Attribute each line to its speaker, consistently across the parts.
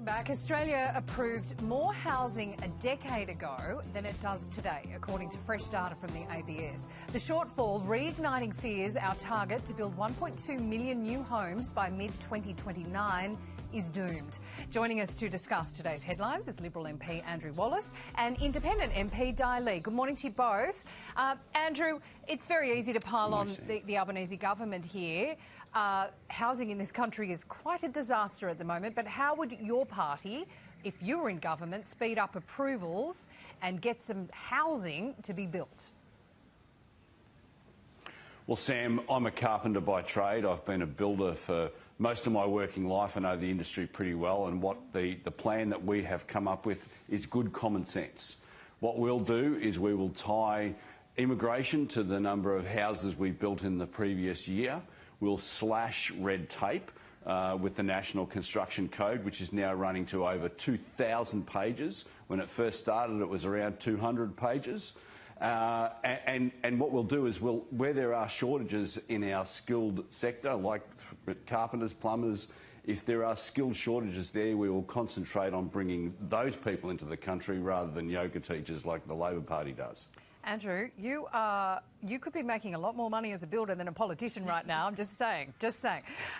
Speaker 1: Welcome back. Australia approved more housing a decade ago than it does today, according to fresh data from the ABS. The shortfall reigniting fears our target to build 1.2 million new homes by mid-2029 is doomed. Joining us to discuss today's headlines is Liberal MP Andrew Wallace and Independent MP Di Lee. Good morning to you both. Andrew, it's very easy to pile on the Albanese government here. Housing in this country is quite a disaster at the moment, but how would your party, if you were in government, speed up approvals and get some housing to be built?
Speaker 2: Well, Sam, I'm a carpenter by trade. I've been a builder for most of my working life. I know the industry pretty well, and what the plan that we have come up with is good common sense. What we'll do is we will tie immigration to the number of houses we built in the previous year. We'll slash red tape with the National Construction Code, which is now running to over 2,000 pages. When it first started, it was around 200 pages. And what we'll do is where there are shortages in our skilled sector, like carpenters, plumbers, if there are skilled shortages there, we will concentrate on bringing those people into the country rather than yoga teachers like the Labor Party does.
Speaker 1: Andrew, you could be making a lot more money as a builder than a politician right now. I'm just saying. But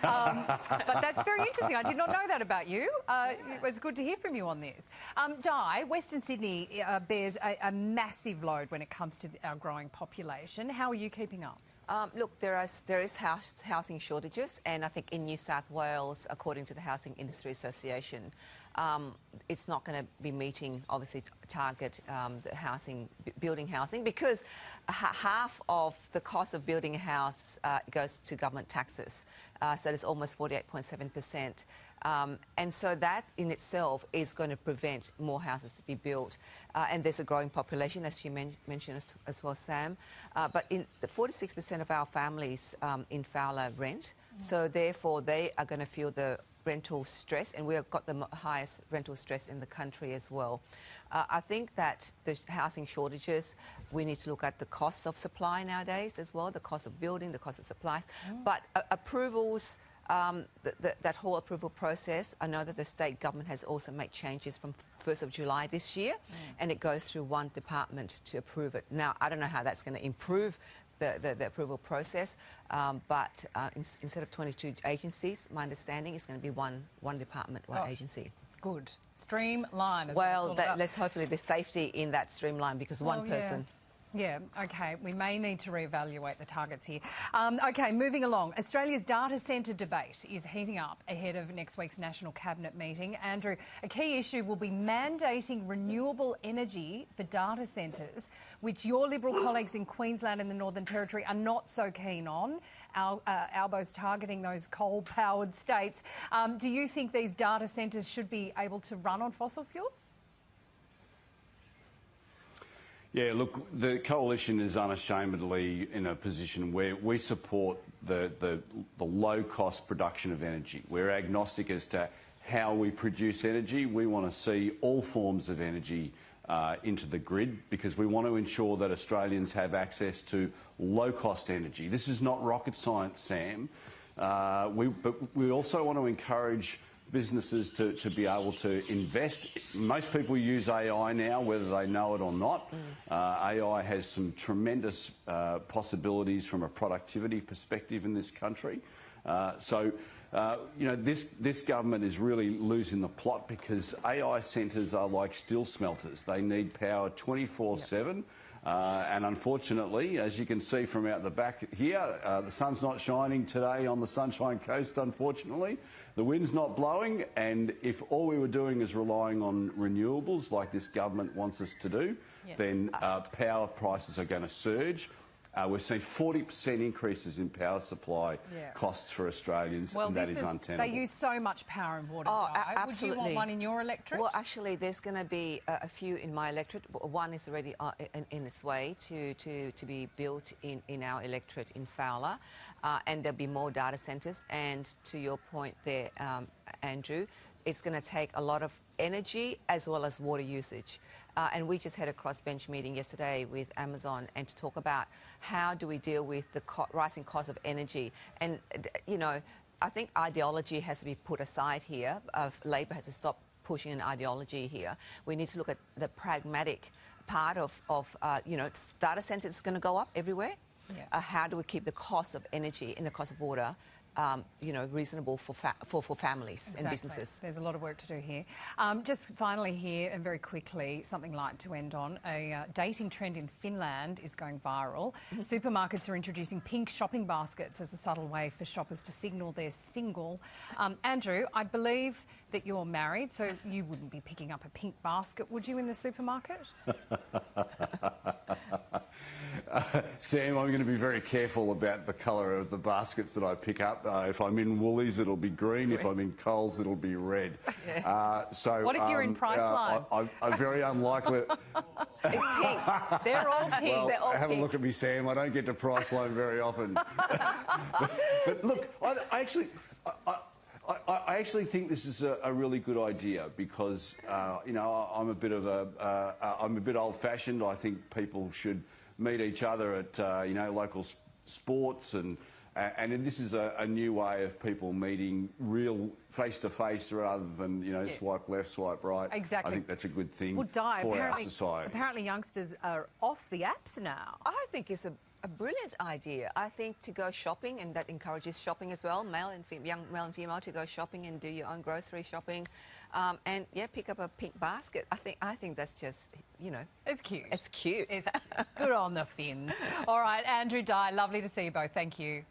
Speaker 1: that's very interesting. I did not know that about you. It was good to hear from you on this. Di, Western Sydney bears a massive load when it comes to our growing population. How are you keeping up?
Speaker 3: Look, there is housing shortages, and I think in New South Wales, according to the Housing Industry Association, it's not going to be meeting, obviously, target building housing, because half of the cost of building a house goes to government taxes. So there's almost 48.7%. And so that in itself is going to prevent more houses to be built. And there's a growing population, as you mentioned as well, Sam. But 46% of our families in Fowler rent. So therefore, they are going to feel the rental stress, and we've got the highest rental stress in the country as well. I think that the housing shortages, we need to look at the costs of supply nowadays as well, the cost of building, the cost of supplies. But approvals, that whole approval process, I know that the state government has also made changes from 1st of July this year, and it goes through one department to approve it. Now, I don't know how that's going to improve the approval process, but instead of 22 agencies, my understanding is going to be one department, one agency.
Speaker 1: Good. Streamline.
Speaker 3: Well, let's hopefully there's safety in that streamline, because one person.
Speaker 1: Yeah, OK. We may need to reevaluate the targets here. OK, moving along. Australia's data centre debate is heating up ahead of next week's National Cabinet meeting. Andrew, a key issue will be mandating renewable energy for data centres, which your Liberal colleagues in Queensland and the Northern Territory are not so keen on. Albo's targeting those coal-powered states. Do you think these data centres should be able to run on fossil fuels?
Speaker 2: Yeah, look, the coalition is unashamedly in a position where we support the low-cost production of energy. We're agnostic as to how we produce energy. We want to see all forms of energy into the grid, because we want to ensure that Australians have access to low-cost energy. This is not rocket science, Sam. But we also want to encourage businesses to be able to invest. Most people use AI now, whether they know it or not. AI has some tremendous possibilities from a productivity perspective in this country. You know, this government is really losing the plot, because AI centres are like steel smelters. They need power 24/7. And unfortunately, as you can see from out the back here, the sun's not shining today on the Sunshine Coast, unfortunately. The wind's not blowing, and if all we were doing is relying on renewables like this government wants us to do, then power prices are going to surge. We've seen 40% increases in power supply costs for Australians, and that is untenable.
Speaker 1: They use so much power and water.
Speaker 3: Absolutely.
Speaker 1: Would you want one in your electorate?
Speaker 3: Well, actually, there's going to be a few in my electorate. One is already in its way to be built in our electorate in Fowler, and there'll be more data centres. And to your point there, Andrew, it's going to take a lot of energy as well as water usage. And we just had a crossbench meeting yesterday with Amazon, and to talk about how do we deal with the rising cost of energy. And, you know, I think ideology has to be put aside here. Labor has to stop pushing an ideology here. We need to look at the pragmatic part of data centres going to go up everywhere.
Speaker 1: Yeah.
Speaker 3: How do we keep the cost of energy and the cost of water reasonable for families and businesses?
Speaker 1: There's a lot of work to do here. Just finally here, and very quickly, something light to end on. A dating trend in Finland is going viral. Supermarkets are introducing pink shopping baskets as a subtle way for shoppers to signal they're single. Andrew, I believe that you're married, so you wouldn't be picking up a pink basket, would you, in the supermarket?
Speaker 2: Sam, I'm going to be very careful about the colour of the baskets that I pick up. If I'm in Woolies, it'll be green. If I'm in Coles, it'll be red.
Speaker 1: Yeah.
Speaker 2: What
Speaker 1: if you're in Priceline?
Speaker 2: I'm very unlikely.
Speaker 3: It's pink. They're all pink.
Speaker 2: Well,
Speaker 3: They're all
Speaker 2: have
Speaker 3: pink.
Speaker 2: a look at me, Sam. I don't get to Priceline very often. but look, I actually think this is a really good idea because I'm a bit old-fashioned. I think people should meet each other at local sports and this is a new way of people meeting real face-to-face rather than,
Speaker 1: Yes.
Speaker 2: swipe left, swipe right.
Speaker 1: Exactly.
Speaker 2: I think that's a good thing
Speaker 1: Well,
Speaker 2: for our society.
Speaker 1: Apparently youngsters are off the apps now.
Speaker 3: I think it's a brilliant idea. I think to go shopping, and that encourages shopping as well, young male and female to go shopping and do your own grocery shopping, and pick up a pink basket. I think that's just
Speaker 1: It's cute.
Speaker 3: it's cute.
Speaker 1: It's good on the Finns. All right, Andrew Dye, lovely to see you both. Thank you.